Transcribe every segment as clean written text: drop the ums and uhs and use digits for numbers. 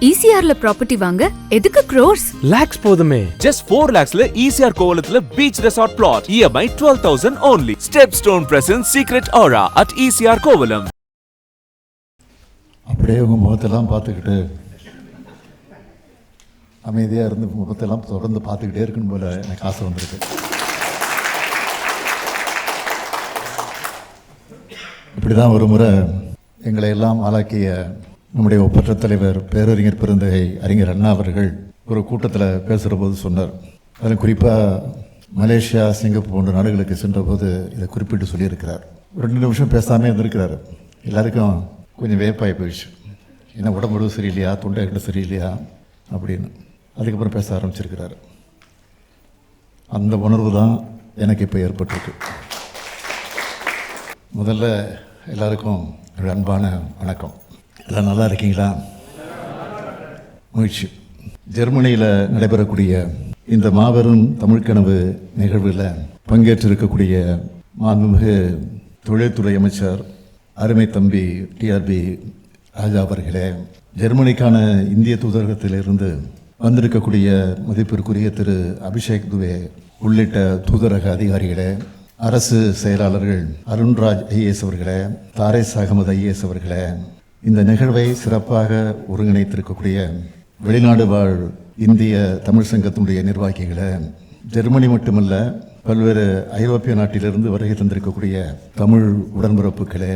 ECRல property வாங்க எதுக்கு crores? lakhs போதுமே. Just 4 lakhsல ECR கோவலத்துல beach resort plot. EMI 12,000 only. Stepstone presents Secret Aura at ECR Kovalam. அப்படியே உங்கள் முகத்தெல்லாம் பார்த்துக்கிட்டு அமைதியாக இருந்து முகத்தெல்லாம் தொடர்ந்து பார்த்துக்கிட்டே இருக்கணும் போல எனக்கு ஆசை வந்திருக்கு. இப்படி தான் ஒரு முறை எங்களை எல்லாம் ஆளாக்கிய நம்முடைய ஒப்பற்ற தலைவர் பேரறிஞர் பெருந்தகை அறிஞர் அண்ணா அவர்கள் ஒரு கூட்டத்தில் பேசுகிற போது சொன்னார். அதில் குறிப்பாக மலேசியா, சிங்கப்பூர் போன்ற நாடுகளுக்கு சென்ற போது இதை குறிப்பிட்டு சொல்லியிருக்கிறார். ஒரு 2 நிமிஷம் பேசாமல் இருந்திருக்கிறார். எல்லாருக்கும் கொஞ்சம் வேப்பாகி போயிடுச்சு. ஏன்னா உடம்பு சரியில்லையா, தொண்டை கிட்ட சரியில்லையா அப்படின்னு. அதுக்கப்புறம் பேச ஆரம்பிச்சிருக்கிறார். அந்த உணர்வு தான் எனக்கு இப்போ ஏற்பட்டிருக்கு. முதல்ல எல்லாருக்கும் ஒரு அன்பான வணக்கம். எல்லாம் நல்லா இருக்கீங்களா? மகிழ்ச்சி. ஜெர்மனியில் நடைபெறக்கூடிய இந்த மாபெரும் தமிழ்கனவு நிகழ்வில் பங்கேற்றிருக்கக்கூடிய மாண்புமிகு தொழில்துறை அமைச்சர் அருமை தம்பி டிஆர்பி ராஜா அவர்களே, ஜெர்மனிக்கான இந்திய தூதரகத்திலிருந்து வந்திருக்கக்கூடிய மதிப்பிற்குரிய திரு அபிஷேக் துவே உள்ளிட்ட தூதரக அதிகாரிகளே, அரசு செயலாளர்கள் அருண்ராஜ் ஐஏஎஸ் அவர்களே, தாரேஸ் அகமது ஐஏஎஸ் அவர்களே, இந்த நிகழ்வை சிறப்பாக ஒருங்கிணைத்திருக்கக்கூடிய வெளிநாடு வாழ் இந்திய தமிழ் சங்கத்தினுடைய நிர்வாகிகளை, ஜெர்மனி மட்டுமல்ல பல்வேறு ஐரோப்பிய நாட்டிலிருந்து வருகை தந்திருக்கக்கூடிய தமிழ் உடன்பிறப்புகளே,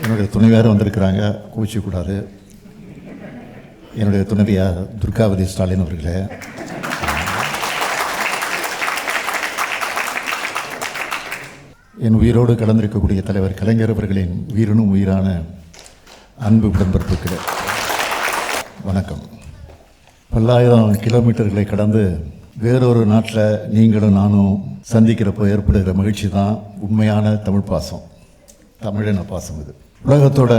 என்னுடைய துணைவியாரும் வந்திருக்கிறாங்க, கோச்சிக்கூடாது. என்னுடைய துணைவியார் துர்காவதி ஸ்டாலின் அவர்களே, என் உயிரோடு கலந்திருக்கக்கூடிய தலைவர் கலைஞர் அவர்களின் உயிரினும் உயிரான அன்பு உடன்பிறப்புகளே, வணக்கம். பல்லாயிரம் கிலோமீட்டர்களை கடந்து வேறொரு நாட்டில் நீங்களும் நானும் சந்திக்கிறப்போ ஏற்படுகிற மகிழ்ச்சி தான் உண்மையான தமிழ் பாசம், தமிழின பாசம். இது உலகத்தோட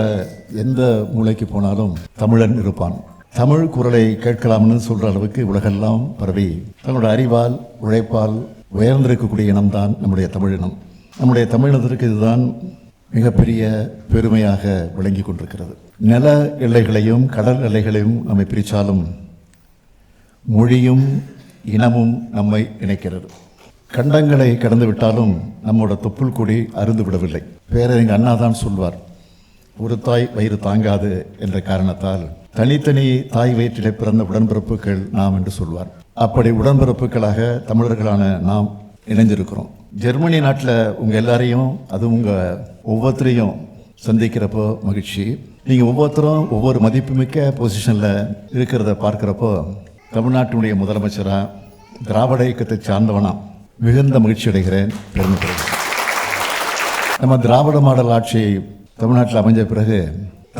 எந்த மூலைக்கு போனாலும் தமிழன் இருப்பான். தமிழ் குரலை கேட்கலாம்னு சொல்கிற அளவுக்கு உலகெல்லாம் பரவி தன்னோட அறிவால் உழைப்பால் உயர்ந்திருக்கக்கூடிய இனம்தான் நம்முடைய தமிழினம். நம்முடைய தமிழினத்திற்கு இதுதான் மிகப்பெரிய பெருமையாக விளங்கி கொண்டிருக்கிறது. நில எல்லைகளையும் கடல் எல்லைகளையும் நம்மை பிரித்தாலும் மொழியும் இனமும் நம்மை இணைக்கிறது. கண்டங்களை கடந்து விட்டாலும் நம்மோட தொப்புள் கொடி அருந்து விடவில்லை. பேரறிஞர் அண்ணா தான் சொல்வார், ஒரு தாய் வயிறு தாங்காது என்ற காரணத்தால் தனித்தனி தாய் வயிற்றிலே பிறந்த உடன்பிறப்புகள் நாம் என்று சொல்வார். அப்படி உடன்பிறப்புகளாக தமிழர்களான நாம் இணைஞ்சிருக்கிறோம். ஜெர்மனி நாட்டில் உங்கள் எல்லாரையும், அதுவும் உங்கள் ஒவ்வொருத்தரையும் சந்திக்கிறப்போ மகிழ்ச்சி. நீங்கள் ஒவ்வொருத்தரும் ஒவ்வொரு மதிப்புமிக்க பொசிஷனில் இருக்கிறத பார்க்குறப்போ தமிழ்நாட்டினுடைய முதலமைச்சராக திராவிட இயக்கத்தை சார்ந்தவனா மிகுந்த மகிழ்ச்சி அடைகிறேன், பெருமைப்படுகிறேன். நம்ம திராவிட மாடல் ஆட்சி தமிழ்நாட்டில் அமைஞ்ச பிறகு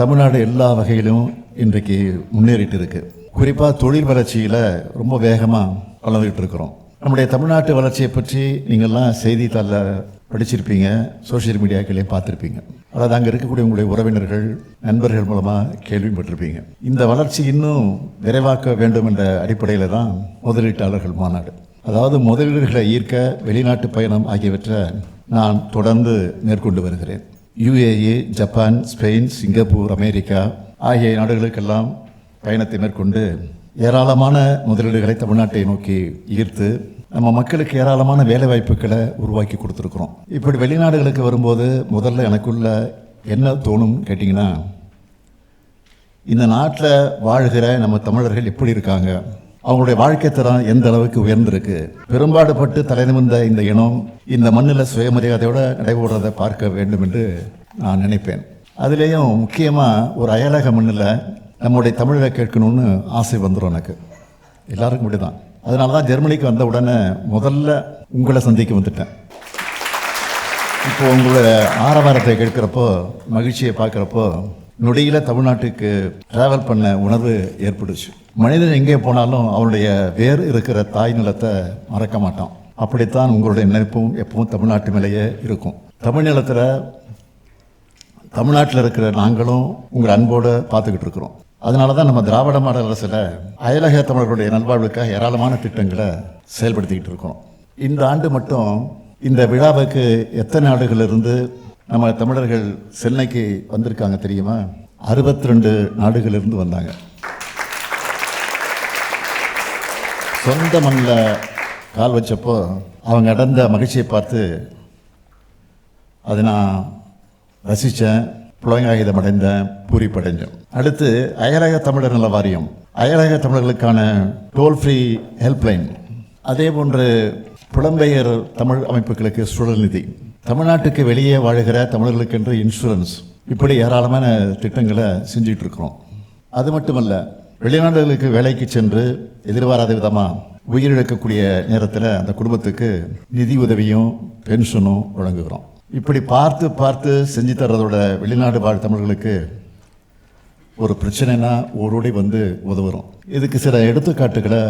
தமிழ்நாடு எல்லா வகையிலும் இன்றைக்கு முன்னேறிட்டு இருக்கு. குறிப்பாக தொழில் வளர்ச்சியில் ரொம்ப வேகமாக வளர்ந்துக்கிட்டு இருக்கிறோம். நம்முடைய தமிழ்நாட்டு வளர்ச்சியை பற்றி நீங்கள்லாம் செய்தித்தாளில் படிச்சிருப்பீங்க, சோஷியல் மீடியாக்களையும் பார்த்துருப்பீங்க. அதாவது அங்கே இருக்கக்கூடிய உங்களுடைய உறவினர்கள், நண்பர்கள் மூலமாக கேள்விப்பட்டிருப்பீங்க. இந்த வளர்ச்சி இன்னும் விரைவாக்க வேண்டும் என்ற அடிப்படையில் தான் முதலீட்டாளர்கள் மாநாடு, அதாவது முதலீடுகளை ஈர்க்க வெளிநாட்டு பயணம் ஆகியவற்றை நான் தொடர்ந்து மேற்கொண்டு வருகிறேன். UAE, Japan, Spain, Singapore, America ஆகிய நாடுகளுக்கெல்லாம் பயணத்தை மேற்கொண்டு ஏராளமான முதலீடுகளை தமிழ்நாட்டை நோக்கி ஈர்த்து நம்ம மக்களுக்கு ஏராளமான வேலை வாய்ப்புகளை உருவாக்கி கொடுத்துருக்குறோம். இப்படி வெளிநாடுகளுக்கு வரும்போது முதல்ல எனக்குள்ள என்ன தோணும் கேட்டிங்கன்னா, இந்த நாட்டில் வாழ்கிற நம்ம தமிழர்கள் எப்படி இருக்காங்க, அவங்களுடைய வாழ்க்கை தரம் எந்த அளவுக்கு உயர்ந்திருக்கு, பெரும்பாடுபட்டு தலைநிமிர்ந்த இந்த இனம் இந்த மண்ணில் சுயமரியாதையோடு நடைபெறுவதை பார்க்க வேண்டும் என்று நான் நினைப்பேன். அதுலேயும் முக்கியமாக ஒரு அயலக மண்ணில் நம்முடைய தமிழை கேட்கணும்னு ஆசை வந்துடும் எனக்கு. எல்லாருக்கும் இப்படி தான். அதனால தான் ஜெர்மனிக்கு வந்த உடனே முதல்ல உங்களை சந்திக்க வந்துட்டேன். இப்போ உங்களுடைய ஆரவாரத்தை கேட்குறப்போ, மகிழ்ச்சியை பார்க்குறப்போ நொடியில் தமிழ்நாட்டுக்கு ட்ராவல் பண்ண உணர்வு ஏற்படுச்சு. மனிதன் எங்கே போனாலும் அவருடைய வேறு இருக்கிற தாய் நிலத்தை மறக்க மாட்டான். அப்படித்தான் உங்களுடைய நினைப்பும் எப்பவும் தமிழ்நாட்டு மேலேயே இருக்கும். தமிழ் நிலத்தில் தமிழ்நாட்டில் இருக்கிற நாங்களும் உங்கள் அன்போடு பார்த்துக்கிட்டு இருக்கிறோம். அதனால தான் நம்ம திராவிட மாடல் அரசில் அயலக தமிழர்களுடைய நல்வாழ்வுக்காக ஏராளமான திட்டங்களை செயல்படுத்திக்கிட்டு இருக்கோம். இந்த ஆண்டு மட்டும் இந்த விழாவுக்கு எத்தனை நாடுகளிலிருந்து நம்ம தமிழர்கள் சென்னைக்கு வந்திருக்காங்க தெரியுமா? 62 நாடுகளிலிருந்து வந்தாங்க. சொந்த மண்ணில் கால் வச்சப்போ அவங்க அடைந்த மகிழ்ச்சியை பார்த்து அதை நான் ரசித்தேன், புலங்காகிதம் அடைந்தேன், பூரிப்படைஞ்சேன். அடுத்து அயலக தமிழர் நல வாரியம், அயலக தமிழர்களுக்கான டோல் ஃப்ரீ ஹெல்ப்லைன், அதே போன்று புலம்பெயர் தமிழ் அமைப்புகளுக்கு சுழல் நிதி, தமிழ்நாட்டுக்கு வெளியே வாழ்கிற தமிழர்களுக்கென்று இன்சூரன்ஸ், இப்படி ஏராளமான திட்டங்களை செஞ்சுட்டு இருக்கிறோம். அது மட்டுமல்ல, வெளிநாடுகளுக்கு வேலைக்கு சென்று எதிர்பாராத விதமாக உயிரிழக்கக்கூடிய நேரத்தில் அந்த குடும்பத்துக்கு நிதி உதவியும் பென்ஷனும் வழங்குகிறோம். இப்படி பார்த்து பார்த்து செஞ்சு தர்றதோட வெளிநாடு வாழ் தமிழர்களுக்கு ஒரு பிரச்சனைனா ஓடோடி வந்து உதவுறோம். இதுக்கு சில எடுத்துக்காட்டுகளை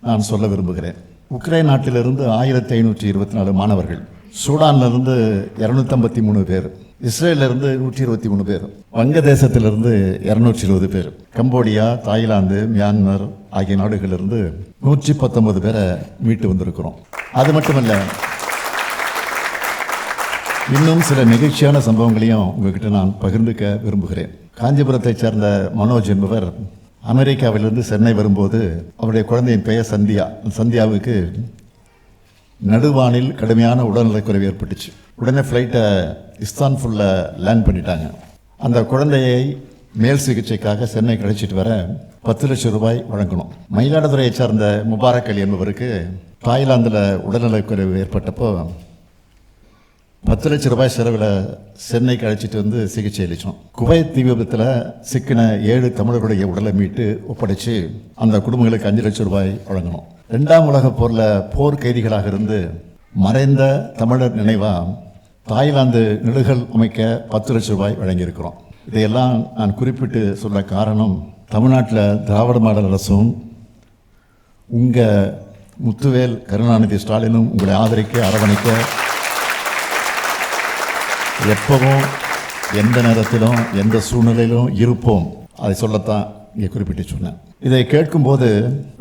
நான் சொல்ல விரும்புகிறேன். உக்ரைன் நாட்டிலிருந்து 1524 மாணவர்கள், சூடானிலிருந்து 253 பேர், இஸ்ரேலிருந்து 123 பேர், வங்கதேசத்திலிருந்து 220 பேர், கம்போடியா, தாய்லாந்து, மியான்மர் ஆகிய நாடுகளிலிருந்து 119 பேரை மீட்டு வந்திருக்கிறோம். அது மட்டுமல்ல, இன்னும் சில நெகிழ்ச்சியான சம்பவங்களையும் உங்ககிட்ட நான் பகிர்ந்துக்க விரும்புகிறேன். காஞ்சிபுரத்தை சேர்ந்த மனோஜ் என்பவர் அமெரிக்காவிலிருந்து சென்னை வரும்போது அவருடைய குழந்தையின் பெயர் சந்தியா. சந்தியாவுக்கு நடுவானில் கடுமையான உடல்நலக்குறைவு ஏற்பட்டுச்சு. உடனே ஃப்ளைட்டை இஸ்தான்புல்ல லேண்ட் பண்ணிட்டாங்க. அந்த குழந்தையை மேல் சிகிச்சைக்காக சென்னை அழைச்சிட்டு வர 10 லட்சம் ரூபாய் வழங்கணும். மயிலாடுதுறையை சார்ந்த முபாரக் அலி என்பவருக்கு தாய்லாந்தில் உடல்நலக்குறைவு ஏற்பட்டப்போ 10 லட்சம் ரூபாய் செலவில் சென்னைக்கு அழைச்சிட்டு வந்து சிகிச்சை அளித்தோம். குவைத் தீ விபத்தில் சிக்கின 7 தமிழர்களுடைய உடலை மீட்டு ஒப்படைச்சு அந்த குடும்பங்களுக்கு 5 லட்சம் ரூபாய் வழங்கணும். 2ஆம் உலகப் போரில் போர் கைதிகளாக இருந்து மறைந்த தமிழர் நினைவாக தாய்லாந்து நிழுகல் அமைக்க 10 லட்சம் ரூபாய் வழங்கியிருக்கிறோம். இதையெல்லாம் நான் குறிப்பிட்டு சொல்ல காரணம், தமிழ்நாட்டில் திராவிட மாடல் அரசும் உங்கள் முத்துவேல் கருணாநிதி ஸ்டாலினும் உங்களை ஆதரிக்க, அரவணைக்க எப்பவும் எந்த நேரத்திலும் எந்த சூழ்நிலையிலும் இருப்போம். அதை சொல்லத்தான் இங்கே குறிப்பிட்டு சொன்னேன். இதை கேட்கும்போது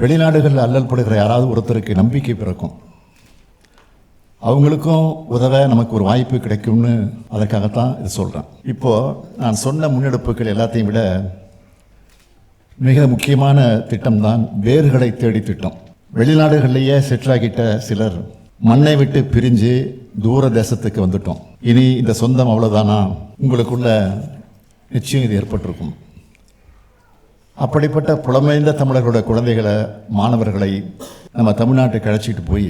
வெளிநாடுகளில் அல்லல் படுகிற யாராவது ஒருத்தருக்கு நம்பிக்கை பிறக்கும், அவங்களுக்கும் உதவ நமக்கு ஒரு வாய்ப்பு கிடைக்கும்னு அதற்காகத்தான் இது சொல்கிறேன். இப்போது நான் சொன்ன முன்னெடுப்புகள் எல்லாத்தையும் விட மிக முக்கியமான திட்டம்தான் வேர்களை தேடி திட்டம். வெளிநாடுகளிலேயே செட்டில் ஆகிட்ட சிலர் மண்ணை விட்டு பிரிஞ்சு தூர தேசத்துக்கு வந்துட்டோம். இனி இந்த சொந்தம் அவ்வளோதானா? உங்களுக்குள்ள நிச்சயம் இது ஏற்பட்டிருக்கும். அப்படிப்பட்ட புலமைந்த தமிழர்களோட குழந்தைகளை, மாணவர்களை நம்ம தமிழ்நாட்டுக்கு அழைச்சிட்டு போய்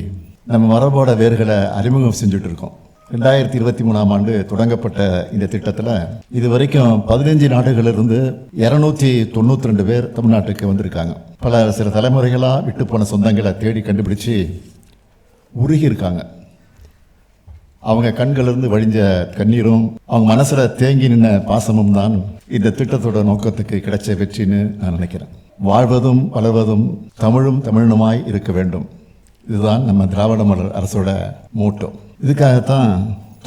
நம்ம மரபோட வேர்களை அறிமுகம் செஞ்சுட்டு இருக்கோம். 2023ஆம் ஆண்டு தொடங்கப்பட்ட இந்த திட்டத்தில் இது வரைக்கும் 15 நாடுகளிலிருந்து 292 பேர் தமிழ்நாட்டுக்கு வந்திருக்காங்க. சில தலைமுறைகளாக விட்டு போன சொந்தங்களை தேடி கண்டுபிடிச்சு உருகி இருக்காங்க. அவங்க கண்களிலிருந்து வழிஞ்ச கண்ணீரும் அவங்க மனசில் தேங்கி நின்ன பாசமும் தான் இந்த திட்டத்தோட நோக்கத்துக்கு கிடைச்ச வெற்றின்னு நான் நினைக்கிறேன். வாழ்வதும் வளர்வதும் தமிழும் தமிழனுமாய் இருக்க வேண்டும். இதுதான் நம்ம திராவிட மாடல் அரசோட மோட்டோ. இதுக்காகத்தான்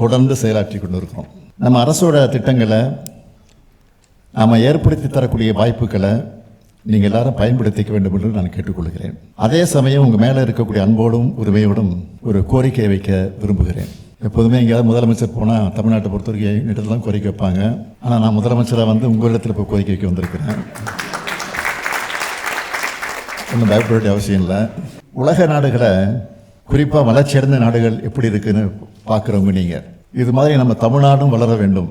தொடர்ந்து செயலாற்றி கொண்டு இருக்கிறோம். நம்ம அரசோட திட்டங்களை நாம் ஏற்படுத்தி தரக்கூடிய வாய்ப்புகளை நீங்கள் எல்லாரும் பயன்படுத்திக்க வேண்டும் என்று நான் கேட்டுக்கொள்கிறேன். அதே சமயம் உங்கள் மேலே இருக்கக்கூடிய அன்போடும் உரிமையோடும் ஒரு கோரிக்கையை வைக்க விரும்புகிறேன். எப்போதுமே எங்கேயாவது முதலமைச்சர் போனால் தமிழ்நாட்டை பொறுத்த வரைக்கும் இடத்துல தான் கோரிக்கை வைப்பாங்க. ஆனால் நான் முதலமைச்சராக வந்து உங்கள் இடத்துல இப்போ கோரிக்கை வைக்க வந்திருக்கிறேன். ஒன்றும் பயப்பட வேண்டிய அவசியம் இல்லை. உலக நாடுகளை, குறிப்பாக வளர்ச்சியடைந்த நாடுகள் எப்படி இருக்குன்னு பார்க்குறவங்க நீங்கள், இது மாதிரி நம்ம தமிழ்நாடும் வளர வேண்டும்.